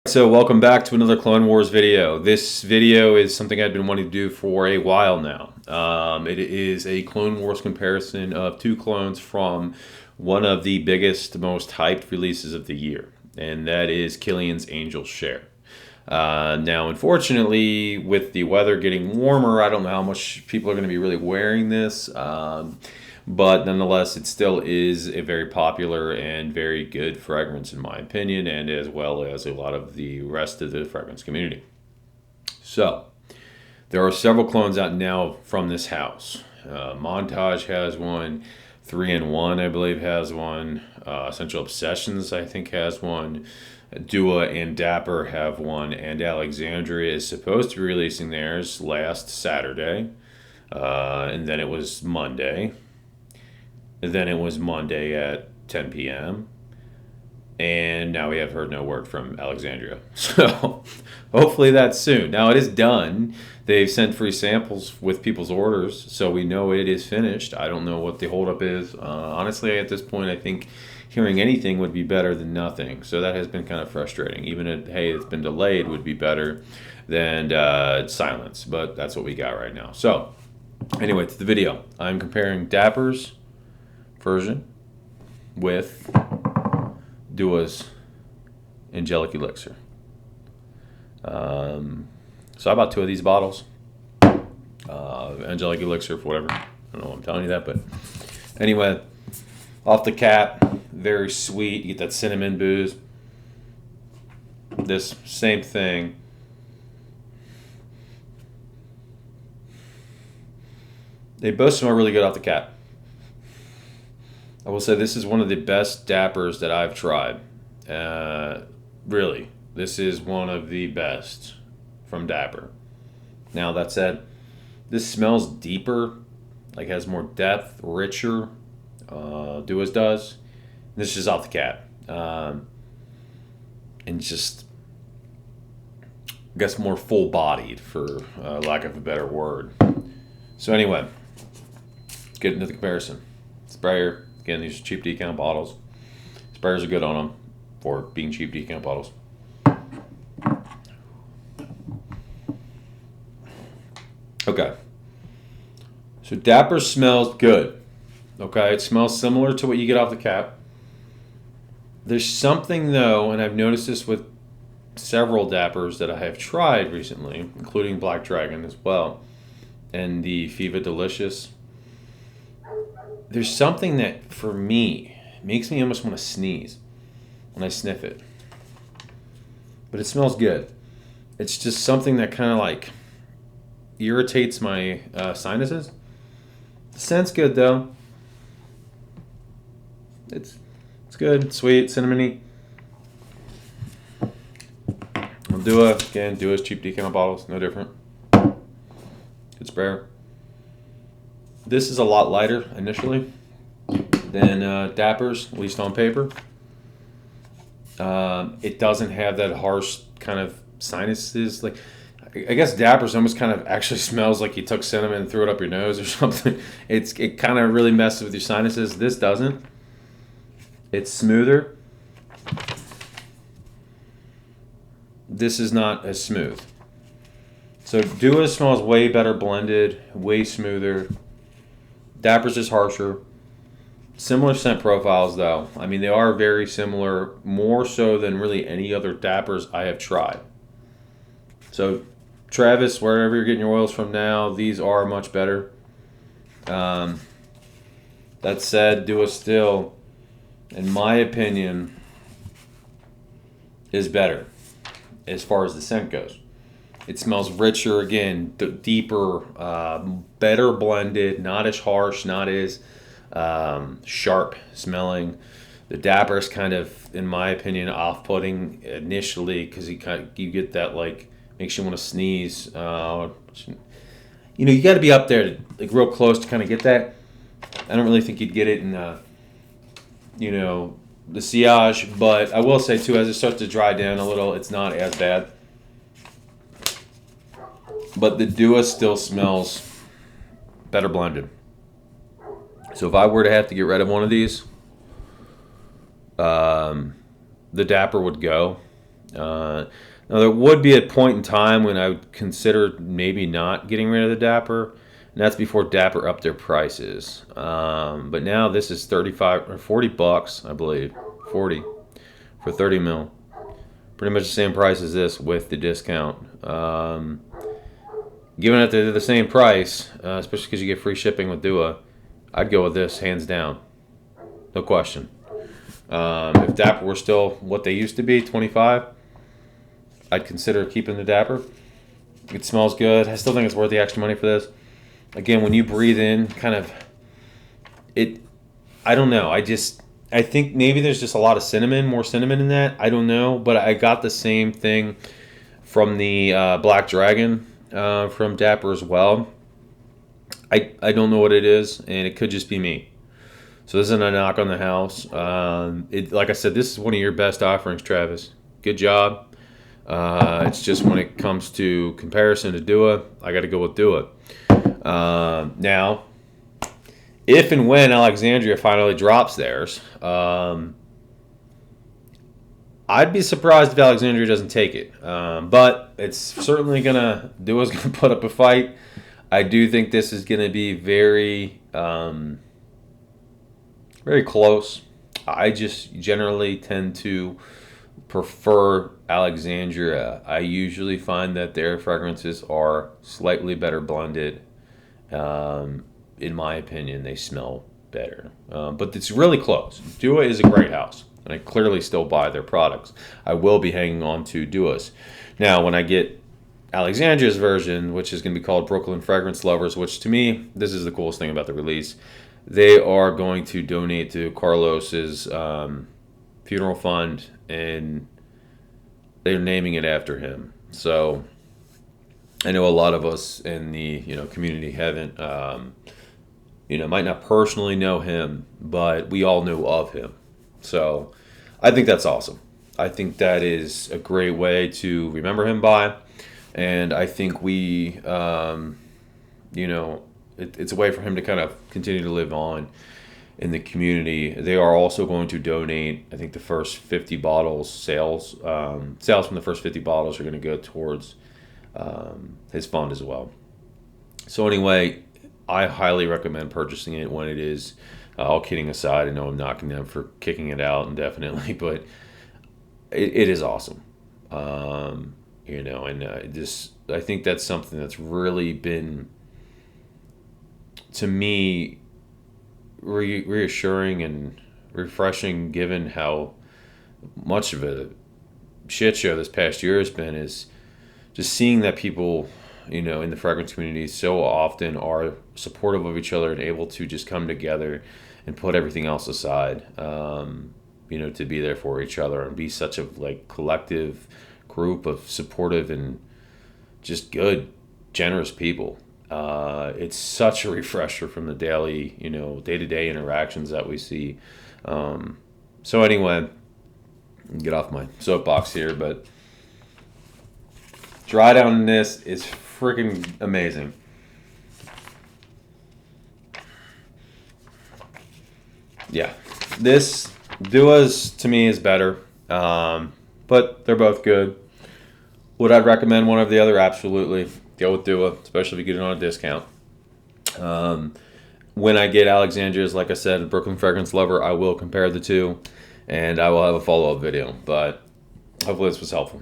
So welcome back to another Clone Wars video. This video is something I've been wanting to do for a while now. It is a Clone Wars comparison of two clones from one of the biggest, most hyped releases of the year, and that is Kilian's Angel Share. Now, unfortunately, with the weather getting warmer, I don't know how much people are going to be really wearing this. But nonetheless, it still is a very popular and very good fragrance in my opinion, and as well as a lot of the rest of the fragrance community. So, there are several clones out now from this house. Montage has one, 3-in-1 I believe has one, Essential Obsessions I think has one, DUA and Dapper have one, and Alexandria is supposed to be releasing theirs last Saturday, and then it was Monday. Then it was Monday at 10 p.m. And now we have heard no word from Alexandria. So hopefully that's soon. Now it is done. They've sent free samples with people's orders, so we know it is finished. I don't know what the holdup is. Honestly, at this point, I think hearing anything would be better than nothing. So that has been kind of frustrating. Even if, hey, it's been delayed would be better than silence. But that's what we got right now. So anyway, to the video. I'm comparing Dapper's version with DUA's Angelic Elixir. So I bought two of these bottles. Angelic Elixir for whatever. I don't know why I'm telling you that, but anyway, off the cap, very sweet. You get that cinnamon booze. This same thing. They both smell really good off the cap. I will say this is one of the best Dappers that I've tried. Really, this is one of the best from Dapper. Now that said, this smells deeper, like has more depth, richer. DUA's does. This is off the cap, and just I guess more full-bodied, for lack of a better word. So anyway, let's get into the comparison. Sprayer. Again, these are cheap decant bottles. Sprayers are good on them for being cheap decant bottles. Okay. So Dapper smells good. Okay, it smells similar to what you get off the cap. There's something though, and I've noticed this with several Dappers that I have tried recently, including Black Dragon as well, and the Fiva Delicious. There's something that, for me, makes me almost want to sneeze when I sniff it. But it smells good. It's just something that kind of like irritates my sinuses. The scent's good though. It's good, sweet, cinnamony. We'll do DUA's cheap decant bottles, no different. Good sprayer. This is a lot lighter initially than Dapper's, at least on paper. It doesn't have that harsh kind of sinuses. Like, I guess Dapper's almost kind of actually smells like you took cinnamon and threw it up your nose or something. It kind of really messes with your sinuses. This doesn't. It's smoother. This is not as smooth. So DUA smells way better blended, way smoother. Dapper's is harsher. Similar scent profiles though. I mean, they are very similar, more so than really any other Dappers I have tried. So Travis, wherever you're getting your oils from now, these are much better. That said, DUA still, in my opinion, is better as far as the scent goes. It smells richer, again, deeper, better blended, not as harsh, not as sharp smelling. The Dapper's kind of, in my opinion, off-putting initially because you get that, like, makes you want to sneeze. You know, you got to be up there, like, real close to kind of get that. I don't really think you'd get it in, you know, the sillage, but I will say, too, as it starts to dry down a little, it's not as bad. But the DUA still smells better blended. So if I were to have to get rid of one of these, the Dapper would go. Now, there would be a point in time when I would consider maybe not getting rid of the Dapper, and that's before Dapper upped their prices. But now this is 35 or 40 bucks, I believe, 40 for 30 mil. Pretty much the same price as this with the discount. Given that they're the same price, especially because you get free shipping with DUA, I'd go with this hands down, no question. If Dapper were still what they used to be, 25, I'd consider keeping the Dapper. It smells good. I still think it's worth the extra money for this. Again, when you breathe in, kind of, I don't know. I think maybe there's just a lot of cinnamon, more cinnamon in that. I don't know, but I got the same thing from the Black Dragon from Dapper as well. I don't know what it is, and it could just be me. So this isn't a knock on the house. Like I said, this is one of your best offerings, Travis. Good job. It's just when it comes to comparison to DUA, I got to go with DUA. Now, if and when Alexandria finally drops theirs, I'd be surprised if Alexandria doesn't take it. But it's certainly DUA's gonna put up a fight. I do think this is gonna be very, very close. I just generally tend to prefer Alexandria. I usually find that their fragrances are slightly better blended. In my opinion, they smell better. But it's really close. DUA is a great house, and I clearly still buy their products. I will be hanging on to DUA's. Now, when I get Alexandria's version, which is going to be called Brooklyn Fragrance Lovers, which to me, this is the coolest thing about the release. They are going to donate to Carlos's funeral fund, and they're naming it after him. So I know a lot of us in the community haven't might not personally know him, but we all know of him. So I think that's awesome. I think that is a great way to remember him by, and I think we it's a way for him to kind of continue to live on in the community. They are also going to donate, I think, the first 50 bottles sales from the first 50 bottles are going to go towards his fund as well. So anyway, I highly recommend purchasing it when it is. All kidding aside, I know I'm knocking them for kicking it out indefinitely, but it is awesome. And I think that's something that's really been, to me, reassuring and refreshing, given how much of a shit show this past year has been, is just seeing that people, in the fragrance community so often are supportive of each other and able to just come together and put everything else aside, to be there for each other and be such a collective group of supportive and just good, generous people. It's such a refresher from the daily, day-to-day interactions that we see. So anyway, get off my soapbox here, but dry down in this is freaking amazing. Yeah, this DUA's to me is better, but they're both good. Would I recommend one or the other? Absolutely. Go with DUA, especially if you get it on a discount. When I get Alexandria's, like I said, Brooklyn Fragrance Lover, I will compare the two, and I will have a follow-up video. But hopefully this was helpful.